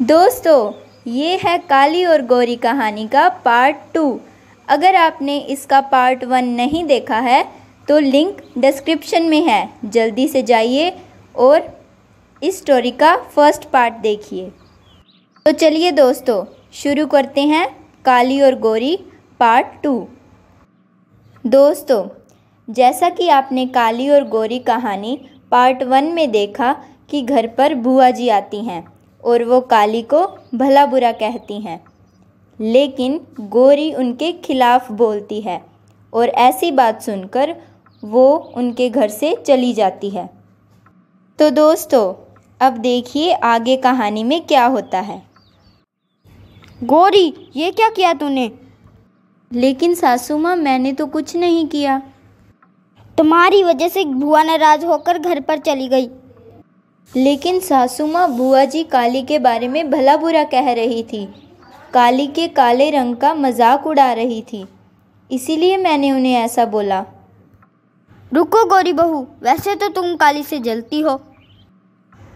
दोस्तों, ये है काली और गौरी कहानी का पार्ट 2। अगर आपने इसका पार्ट 1 नहीं देखा है तो लिंक डिस्क्रिप्शन में है, जल्दी से जाइए और इस स्टोरी का फर्स्ट पार्ट देखिए। तो चलिए दोस्तों, शुरू करते हैं काली और गौरी पार्ट 2। दोस्तों, जैसा कि आपने काली और गौरी कहानी पार्ट 1 में देखा कि घर पर बुआ जी आती हैं और वो काली को भला बुरा कहती हैं, लेकिन गौरी उनके खिलाफ बोलती है और ऐसी बात सुनकर वो उनके घर से चली जाती है। तो दोस्तों, अब देखिए आगे कहानी में क्या होता है। गौरी, ये क्या किया तूने? लेकिन सासू माँ, मैंने तो कुछ नहीं किया। तुम्हारी वजह से बुआ नाराज होकर घर पर चली गई। लेकिन सासू माँ, बुआ जी काली के बारे में भला बुरा कह रही थी, काली के काले रंग का मजाक उड़ा रही थी, इसीलिए मैंने उन्हें ऐसा बोला। रुको गौरी बहू, वैसे तो तुम काली से जलती हो,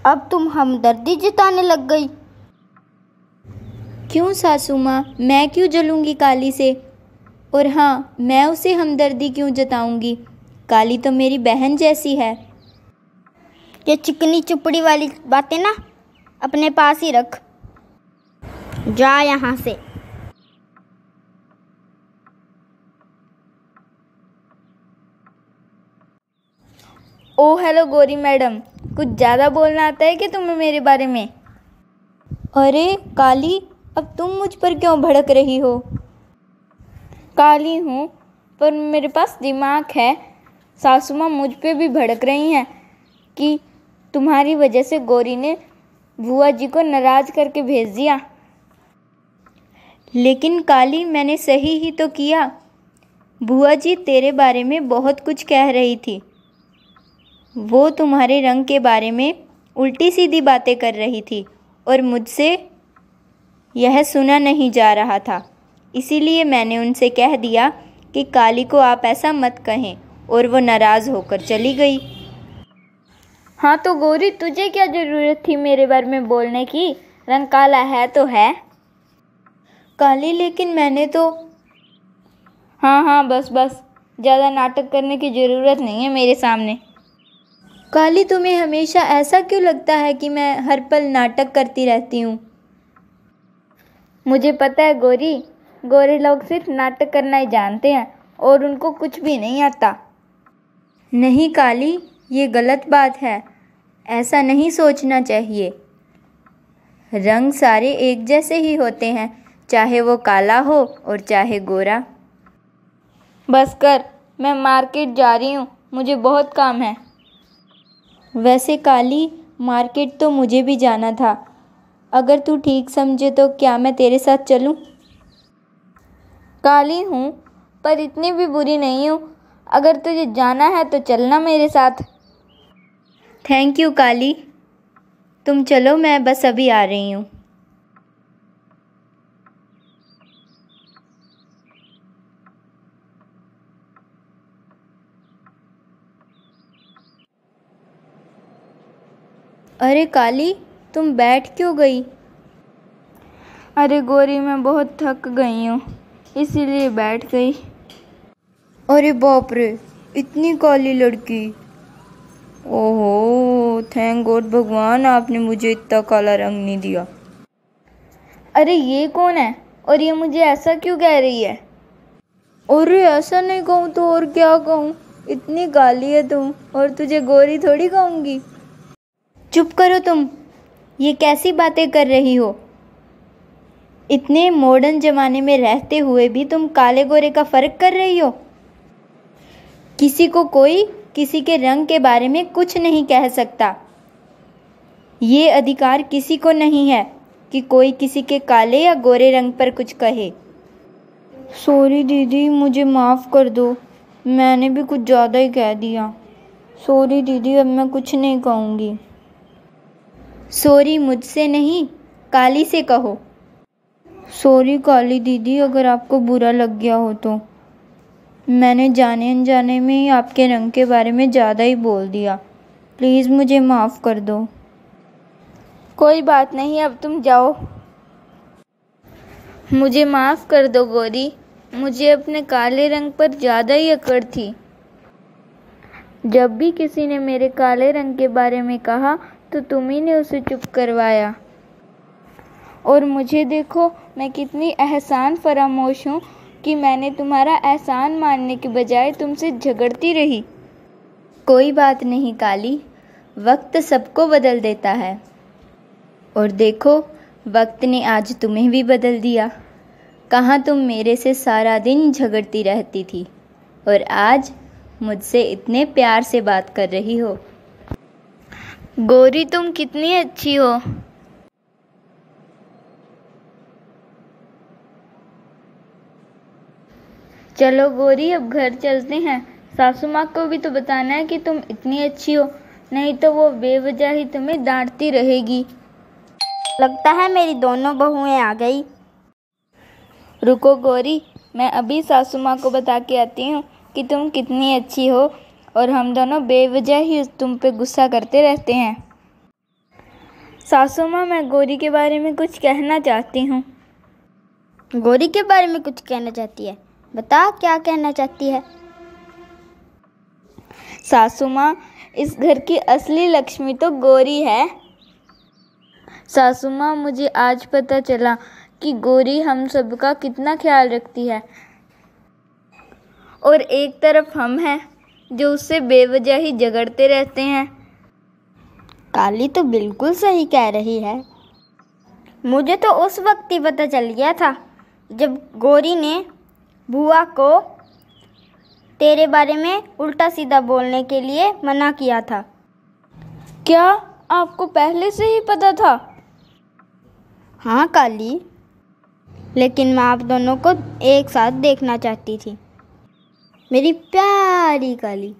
अब तुम हमदर्दी जताने लग गई। क्यों सासू माँ, मैं क्यों जलूंगी काली से? और हाँ, मैं उसे हमदर्दी क्यों जताऊंगी? काली तो मेरी बहन जैसी है। ये चिकनी चुपड़ी वाली बातें ना अपने पास ही रख, जा यहाँ से। ओ हेलो गौरी मैडम, कुछ ज़्यादा बोलना आता है कि तुम्हें मेरे बारे में? अरे काली, अब तुम मुझ पर क्यों भड़क रही हो? काली हूँ पर मेरे पास दिमाग है। सासू माँ मुझ पे भी भड़क रही हैं कि तुम्हारी वजह से गौरी ने बुआ जी को नाराज़ करके भेज दिया। लेकिन काली, मैंने सही ही तो किया। बुआ जी तेरे बारे में बहुत कुछ कह रही थी, वो तुम्हारे रंग के बारे में उल्टी सीधी बातें कर रही थी और मुझसे यह सुना नहीं जा रहा था, इसीलिए मैंने उनसे कह दिया कि काली को आप ऐसा मत कहें और वो नाराज़ होकर चली गई। हाँ तो गौरी, तुझे क्या ज़रूरत थी मेरे बारे में बोलने की? रंग काला है तो है। काली, लेकिन मैंने तो। हाँ बस ज़्यादा नाटक करने की ज़रूरत नहीं है मेरे सामने। काली, तुम्हें हमेशा ऐसा क्यों लगता है कि मैं हर पल नाटक करती रहती हूँ? मुझे पता है गौरी, गोरे लोग सिर्फ नाटक करना ही जानते हैं और उनको कुछ भी नहीं आता। नहीं काली, ये गलत बात है, ऐसा नहीं सोचना चाहिए। रंग सारे एक जैसे ही होते हैं, चाहे वो काला हो और चाहे गोरा। बस कर, मैं मार्केट जा रही हूँ, मुझे बहुत काम है। वैसे काली, मार्केट तो मुझे भी जाना था, अगर तू ठीक समझे तो क्या मैं तेरे साथ चलूँ? काली हूँ पर इतनी भी बुरी नहीं हूँ, अगर तुझे जाना है तो चलना मेरे साथ। थैंक यू काली, तुम चलो, मैं बस अभी आ रही हूँ। अरे काली, तुम बैठ क्यों गई? अरे गौरी, मैं बहुत थक गई हूँ, इसीलिए बैठ गई। अरे बाप रे, इतनी काली लड़की! ओहो, थैंक गॉड भगवान, आपने मुझे इतना काला रंग नहीं दिया। अरे ये कौन है और ये मुझे ऐसा क्यों कह रही है? अरे ऐसा नहीं कहूँ तो और क्या कहूँ, इतनी काली है तुम और तुझे गोरी थोड़ी कहूँगी। चुप करो तुम, ये कैसी बातें कर रही हो? इतने मॉडर्न ज़माने में रहते हुए भी तुम काले गोरे का फ़र्क कर रही हो। किसी को कोई किसी के रंग के बारे में कुछ नहीं कह सकता। ये अधिकार किसी को नहीं है कि कोई किसी के काले या गोरे रंग पर कुछ कहे। सॉरी दीदी, मुझे माफ़ कर दो, मैंने भी कुछ ज़्यादा ही कह दिया। सॉरी दीदी, अब मैं कुछ नहीं कहूँगी। सॉरी मुझसे नहीं, काली से कहो। सॉरी काली दीदी, अगर आपको बुरा लग गया हो तो। मैंने जाने अनजाने में ही आपके रंग के बारे में ज़्यादा ही बोल दिया, प्लीज़ मुझे माफ़ कर दो। कोई बात नहीं, अब तुम जाओ। मुझे माफ़ कर दो गौरी, मुझे अपने काले रंग पर ज़्यादा ही अकड़ थी। जब भी किसी ने मेरे काले रंग के बारे में कहा तो तुम ही ने उसे चुप करवाया। और मुझे देखो, मैं कितनी एहसान फरामोश हूँ कि मैंने तुम्हारा एहसान मानने के बजाय तुमसे झगड़ती रही। कोई बात नहीं काली, वक्त सबको बदल देता है। और देखो, वक्त ने आज तुम्हें भी बदल दिया। कहाँ तुम मेरे से सारा दिन झगड़ती रहती थी और आज मुझसे इतने प्यार से बात कर रही हो। गौरी, तुम कितनी अच्छी हो। चलो गौरी, अब घर चलते हैं। सासू माँ को भी तो बताना है कि तुम इतनी अच्छी हो, नहीं तो वो बेवजह ही तुम्हें डांटती रहेगी। लगता है मेरी दोनों बहुएं आ गई। रुको गौरी, मैं अभी सासू माँ को बता के आती हूँ कि तुम कितनी अच्छी हो और हम दोनों बेवजह ही तुम पे गुस्सा करते रहते हैं। सासू माँ, मैं गौरी के बारे में कुछ कहना चाहती हूँ। गौरी के बारे में कुछ कहना चाहती है? बता, क्या कहना चाहती है? सासू माँ, इस घर की असली लक्ष्मी तो गौरी है। सासू माँ, मुझे आज पता चला कि गौरी हम सबका कितना ख्याल रखती है और एक तरफ हम हैं जो उससे बेवजह ही झगड़ते रहते हैं। काली तो बिल्कुल सही कह रही है। मुझे तो उस वक्त ही पता चल गया था जब गौरी ने बुआ को तेरे बारे में उल्टा सीधा बोलने के लिए मना किया था। क्या आपको पहले से ही पता था? हाँ काली, लेकिन मैं आप दोनों को एक साथ देखना चाहती थी। मेरी प्यारी काली।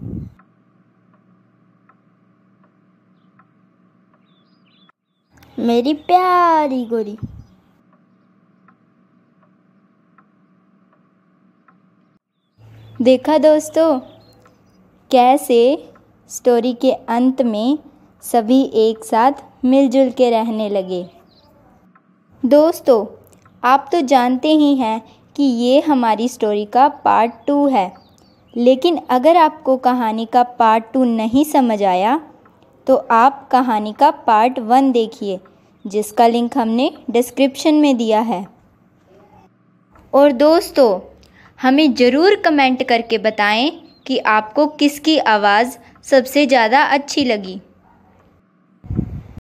मेरी प्यारी गौरी। देखा दोस्तों, कैसे स्टोरी के अंत में सभी एक साथ मिलजुल के रहने लगे। दोस्तों, आप तो जानते ही हैं कि ये हमारी स्टोरी का पार्ट 2 है, लेकिन अगर आपको कहानी का पार्ट 2 नहीं समझ आया तो आप कहानी का पार्ट 1 देखिए, जिसका लिंक हमने डिस्क्रिप्शन में दिया है। और दोस्तों, हमें ज़रूर कमेंट करके बताएं कि आपको किसकी आवाज़ सबसे ज़्यादा अच्छी लगी।